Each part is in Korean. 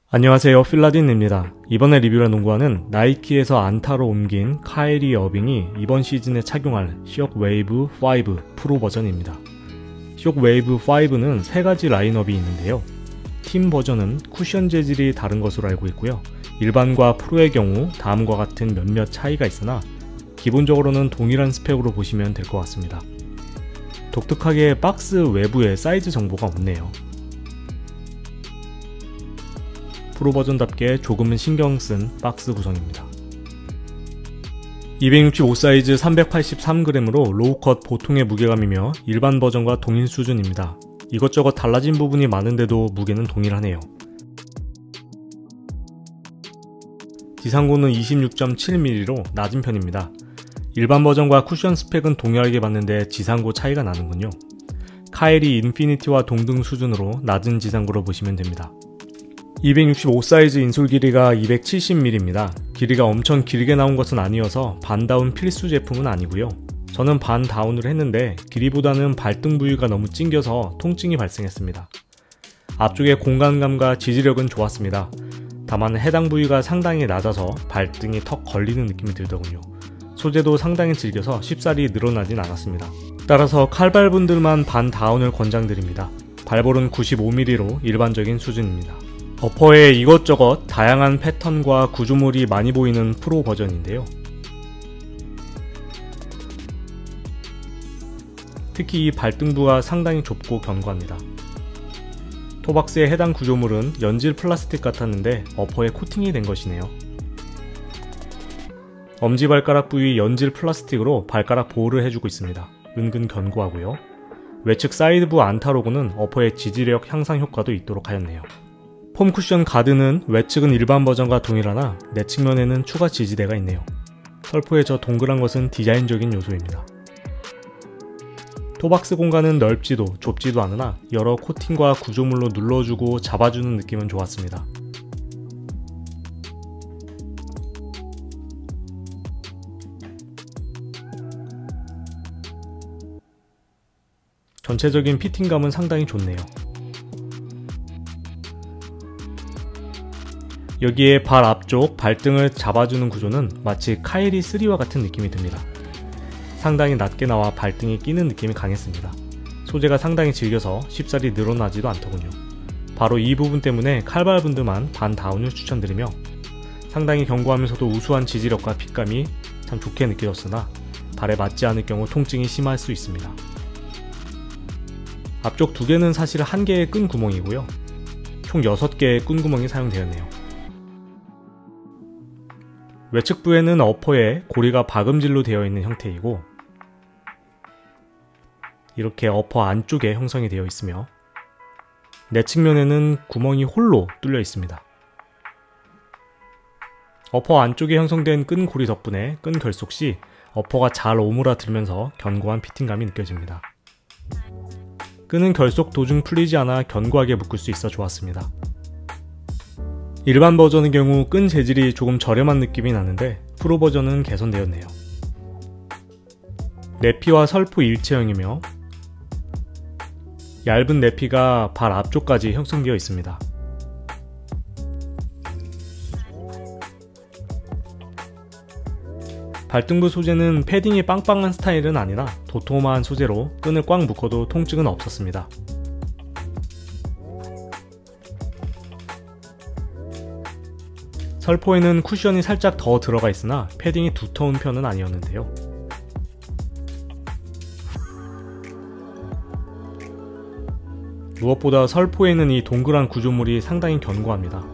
안녕하세요, 필라딘입니다. 이번에 리뷰할 농구화는 나이키에서 안타로 옮긴 카이리 어빙이 이번 시즌에 착용할 쇼크웨이브 5 프로 버전입니다. 쇼크웨이브 5는 3가지 라인업이 있는데요. 팀 버전은 쿠션 재질이 다른 것으로 알고 있고요. 일반과 프로의 경우 다음과 같은 몇몇 차이가 있으나 기본적으로는 동일한 스펙으로 보시면 될 것 같습니다. 독특하게 박스 외부에 사이즈 정보가 없네요. 프로 버전답게 조금은 신경 쓴 박스 구성입니다. 265 사이즈 383g으로 로우컷 보통의 무게감이며 일반 버전과 동일 수준입니다. 이것저것 달라진 부분이 많은데도 무게는 동일하네요. 지상고는 26.7mm로 낮은 편입니다. 일반 버전과 쿠션 스펙은 동일하게 봤는데 지상고 차이가 나는군요. 카이리 인피니티와 동등 수준으로 낮은 지상고로 보시면 됩니다. 265 사이즈 인솔 길이가 270mm입니다. 길이가 엄청 길게 나온 것은 아니어서 반다운 필수 제품은 아니고요. 저는 반다운을 했는데 길이보다는 발등 부위가 너무 찡겨서 통증이 발생했습니다. 앞쪽의 공간감과 지지력은 좋았습니다. 다만 해당 부위가 상당히 낮아서 발등이 턱 걸리는 느낌이 들더군요. 소재도 상당히 질겨서 쉽사리 늘어나진 않았습니다. 따라서 칼발분들만 반다운을 권장드립니다. 발볼은 95mm로 일반적인 수준입니다. 어퍼에 이것저것 다양한 패턴과 구조물이 많이 보이는 프로 버전인데요. 특히 이 발등부가 상당히 좁고 견고합니다. 토박스의 해당 구조물은 연질 플라스틱 같았는데 어퍼에 코팅이 된 것이네요. 엄지발가락 부위 연질 플라스틱으로 발가락 보호를 해주고 있습니다. 은근 견고하고요. 외측 사이드부 안타 로고는 어퍼의 지지력 향상 효과도 있도록 하였네요. 폼 쿠션 가드는 외측은 일반 버전과 동일하나 내측면에는 추가 지지대가 있네요. 설포의 저 동그란 것은 디자인적인 요소입니다. 토박스 공간은 넓지도 좁지도 않으나 여러 코팅과 구조물로 눌러주고 잡아주는 느낌은 좋았습니다. 전체적인 피팅감은 상당히 좋네요. 여기에 발 앞쪽 발등을 잡아주는 구조는 마치 카이리 3와 같은 느낌이 듭니다. 상당히 낮게 나와 발등이 끼는 느낌이 강했습니다. 소재가 상당히 질겨서 쉽사리 늘어나지도 않더군요. 바로 이 부분 때문에 칼발분들만 반다운을 추천드리며 상당히 견고하면서도 우수한 지지력과 핏감이 참 좋게 느껴졌으나 발에 맞지 않을 경우 통증이 심할 수 있습니다. 앞쪽 2개는 사실 1개의 끈 구멍이고요. 총 6개의 끈 구멍이 사용되었네요. 외측부에는 어퍼에 고리가 박음질로 되어 있는 형태이고 이렇게 어퍼 안쪽에 형성이 되어 있으며 내측면에는 구멍이 홀로 뚫려 있습니다. 어퍼 안쪽에 형성된 끈 고리 덕분에 끈 결속 시 어퍼가 잘 오므라들면서 견고한 피팅감이 느껴집니다. 끈은 결속 도중 풀리지 않아 견고하게 묶을 수 있어 좋았습니다. 일반 버전의 경우 끈 재질이 조금 저렴한 느낌이 나는데 프로 버전은 개선되었네요. 내피와 설포 일체형이며 얇은 내피가 발 앞쪽까지 형성되어 있습니다. 발등부 소재는 패딩이 빵빵한 스타일은 아니라 도톰한 소재로 끈을 꽉 묶어도 통증은 없었습니다. 설포에는 쿠션이 살짝 더 들어가 있으나 패딩이 두터운 편은 아니었는데요. 무엇보다 설포에는 이 동그란 구조물이 상당히 견고합니다.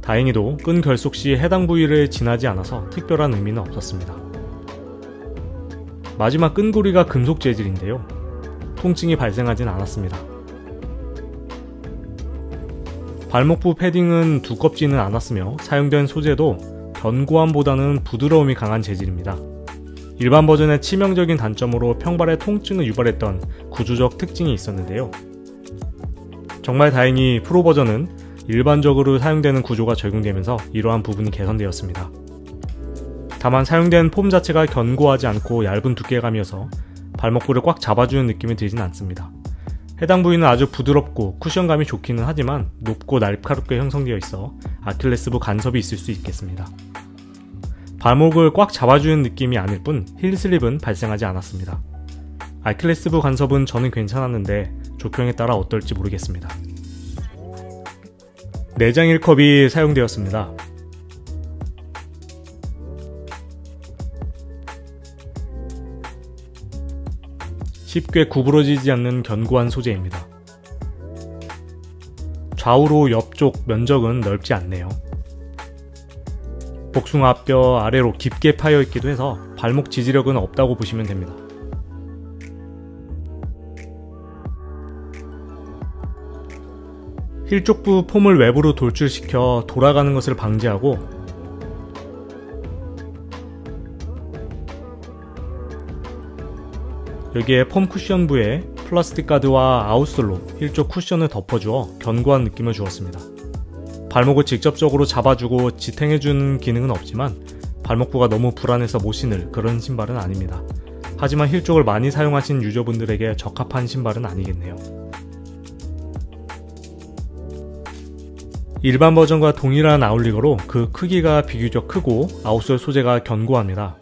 다행히도 끈 결속 시 해당 부위를 지나지 않아서 특별한 의미는 없었습니다. 마지막 끈고리가 금속 재질인데요. 통증이 발생하진 않았습니다. 발목부 패딩은 두껍지는 않았으며 사용된 소재도 견고함보다는 부드러움이 강한 재질입니다. 일반 버전의 치명적인 단점으로 평발의 통증을 유발했던 구조적 특징이 있었는데요. 정말 다행히 프로 버전은 일반적으로 사용되는 구조가 적용되면서 이러한 부분이 개선되었습니다. 다만 사용된 폼 자체가 견고하지 않고 얇은 두께감이어서 발목부를 꽉 잡아주는 느낌이 들진 않습니다. 해당 부위는 아주 부드럽고 쿠션감이 좋기는 하지만 높고 날카롭게 형성되어 있어 아킬레스부 간섭이 있을 수 있겠습니다. 발목을 꽉 잡아주는 느낌이 아닐 뿐 힐슬립은 발생하지 않았습니다. 아킬레스부 간섭은 저는 괜찮았는데 조평에 따라 어떨지 모르겠습니다. 내장 1컵이 사용되었습니다. 쉽게 구부러지지 않는 견고한 소재입니다. 좌우로 옆쪽 면적은 넓지 않네요. 복숭아 앞뼈 아래로 깊게 파여 있기도 해서 발목 지지력은 없다고 보시면 됩니다. 힐 쪽부 폼을 외부로 돌출시켜 돌아가는 것을 방지하고 여기에 폼 쿠션부에 플라스틱 가드와 아웃솔로 힐쪽 쿠션을 덮어주어 견고한 느낌을 주었습니다. 발목을 직접적으로 잡아주고 지탱해주는 기능은 없지만 발목부가 너무 불안해서 못 신을 그런 신발은 아닙니다. 하지만 힐 쪽을 많이 사용하신 유저분들에게 적합한 신발은 아니겠네요. 일반 버전과 동일한 아웃리거로 그 크기가 비교적 크고 아웃솔 소재가 견고합니다.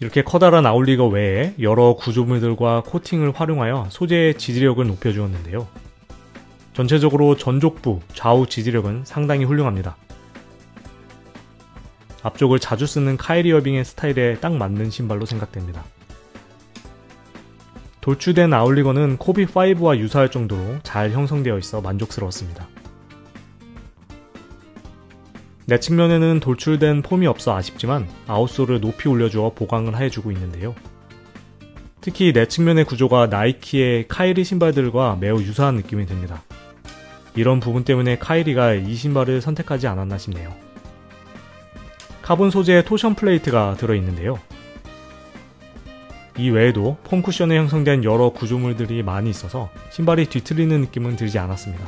이렇게 커다란 아웃리거 외에 여러 구조물들과 코팅을 활용하여 소재의 지지력을 높여주었는데요. 전체적으로 전족부, 좌우 지지력은 상당히 훌륭합니다. 앞쪽을 자주 쓰는 카이리 어빙의 스타일에 딱 맞는 신발로 생각됩니다. 돌출된 아웃리거는 코비5와 유사할 정도로 잘 형성되어 있어 만족스러웠습니다. 내측면에는 돌출된 폼이 없어 아쉽지만 아웃솔을 높이 올려주어 보강을 해주고 있는데요. 특히 내측면의 구조가 나이키의 카이리 신발들과 매우 유사한 느낌이 듭니다. 이런 부분 때문에 카이리가 이 신발을 선택하지 않았나 싶네요. 카본 소재의 토션 플레이트가 들어있는데요. 이 외에도 폼 쿠션에 형성된 여러 구조물들이 많이 있어서 신발이 뒤틀리는 느낌은 들지 않았습니다.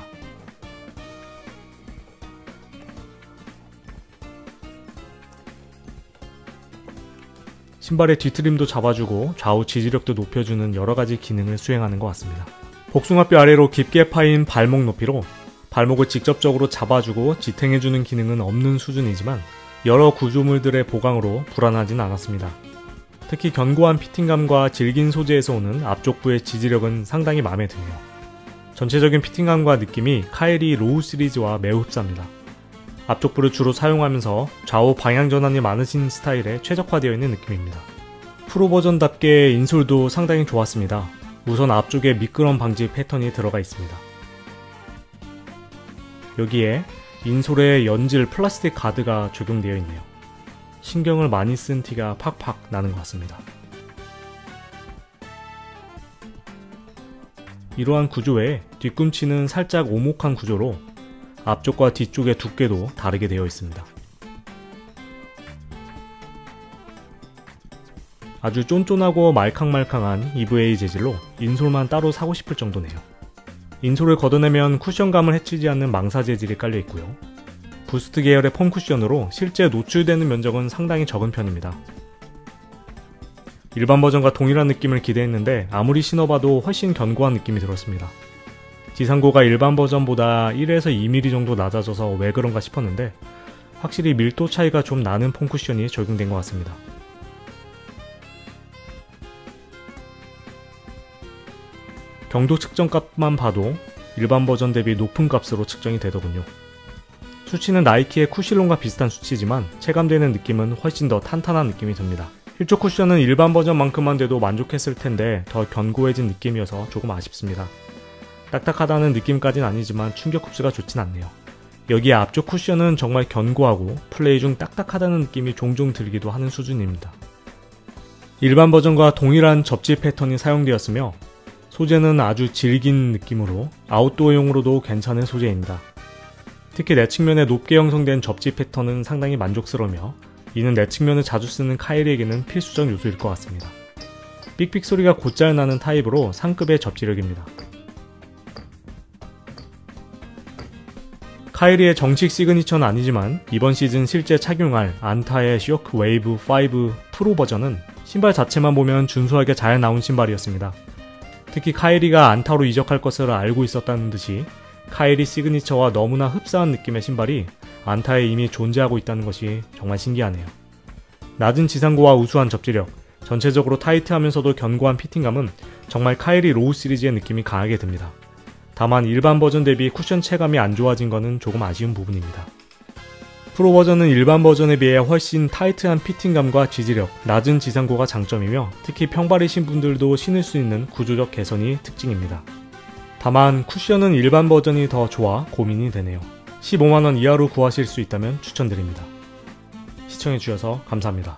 신발의 뒤트림도 잡아주고 좌우 지지력도 높여주는 여러가지 기능을 수행하는 것 같습니다. 복숭아뼈 아래로 깊게 파인 발목 높이로 발목을 직접적으로 잡아주고 지탱해주는 기능은 없는 수준이지만 여러 구조물들의 보강으로 불안하진 않았습니다. 특히 견고한 피팅감과 질긴 소재에서 오는 앞쪽부의 지지력은 상당히 마음에 드네요. 전체적인 피팅감과 느낌이 카이리 로우 시리즈와 매우 흡사합니다. 앞쪽부를 주로 사용하면서 좌우 방향 전환이 많으신 스타일에 최적화되어 있는 느낌입니다. 프로 버전답게 인솔도 상당히 좋았습니다. 우선 앞쪽에 미끄럼 방지 패턴이 들어가 있습니다. 여기에 인솔에 연질 플라스틱 가드가 적용되어 있네요. 신경을 많이 쓴 티가 팍팍 나는 것 같습니다. 이러한 구조 외에 뒤꿈치는 살짝 오목한 구조로 앞쪽과 뒤쪽의 두께도 다르게 되어 있습니다. 아주 쫀쫀하고 말캉말캉한 EVA 재질로 인솔만 따로 사고 싶을 정도네요. 인솔을 걷어내면 쿠션감을 해치지 않는 망사 재질이 깔려 있고요. 부스트 계열의 폼 쿠션으로 실제 노출되는 면적은 상당히 적은 편입니다. 일반 버전과 동일한 느낌을 기대했는데 아무리 신어봐도 훨씬 견고한 느낌이 들었습니다. 지상고가 일반 버전보다 1에서 2mm 정도 낮아져서 왜 그런가 싶었는데 확실히 밀도 차이가 좀 나는 폼 쿠션이 적용된 것 같습니다. 경도 측정값만 봐도 일반 버전 대비 높은 값으로 측정이 되더군요. 수치는 나이키의 쿠실론과 비슷한 수치지만 체감되는 느낌은 훨씬 더 탄탄한 느낌이 듭니다. 힐쪽 쿠션은 일반 버전만큼만 돼도 만족했을 텐데 더 견고해진 느낌이어서 조금 아쉽습니다. 딱딱하다는 느낌까진 아니지만 충격 흡수가 좋진 않네요. 여기에 앞쪽 쿠션은 정말 견고하고 플레이 중 딱딱하다는 느낌이 종종 들기도 하는 수준입니다. 일반 버전과 동일한 접지 패턴이 사용되었으며 소재는 아주 질긴 느낌으로 아웃도어용으로도 괜찮은 소재입니다. 특히 내측면에 높게 형성된 접지 패턴은 상당히 만족스러우며 이는 내측면을 자주 쓰는 카이리에게는 필수적 요소일 것 같습니다. 삑삑 소리가 곧잘 나는 타입으로 상급의 접지력입니다. 카이리의 정식 시그니처는 아니지만 이번 시즌 실제 착용할 안타의 쇼크 웨이브 5 프로 버전은 신발 자체만 보면 준수하게 잘 나온 신발이었습니다. 특히 카이리가 안타로 이적할 것을 알고 있었다는 듯이 카이리 시그니처와 너무나 흡사한 느낌의 신발이 안타에 이미 존재하고 있다는 것이 정말 신기하네요. 낮은 지상고와 우수한 접지력, 전체적으로 타이트하면서도 견고한 피팅감은 정말 카이리 로우 시리즈의 느낌이 강하게 듭니다. 다만 일반 버전 대비 쿠션 체감이 안 좋아진 것은 조금 아쉬운 부분입니다. 프로 버전은 일반 버전에 비해 훨씬 타이트한 피팅감과 지지력, 낮은 지상고가 장점이며 특히 평발이신 분들도 신을 수 있는 구조적 개선이 특징입니다. 다만 쿠션은 일반 버전이 더 좋아 고민이 되네요. 15만원 이하로 구하실 수 있다면 추천드립니다. 시청해주셔서 감사합니다.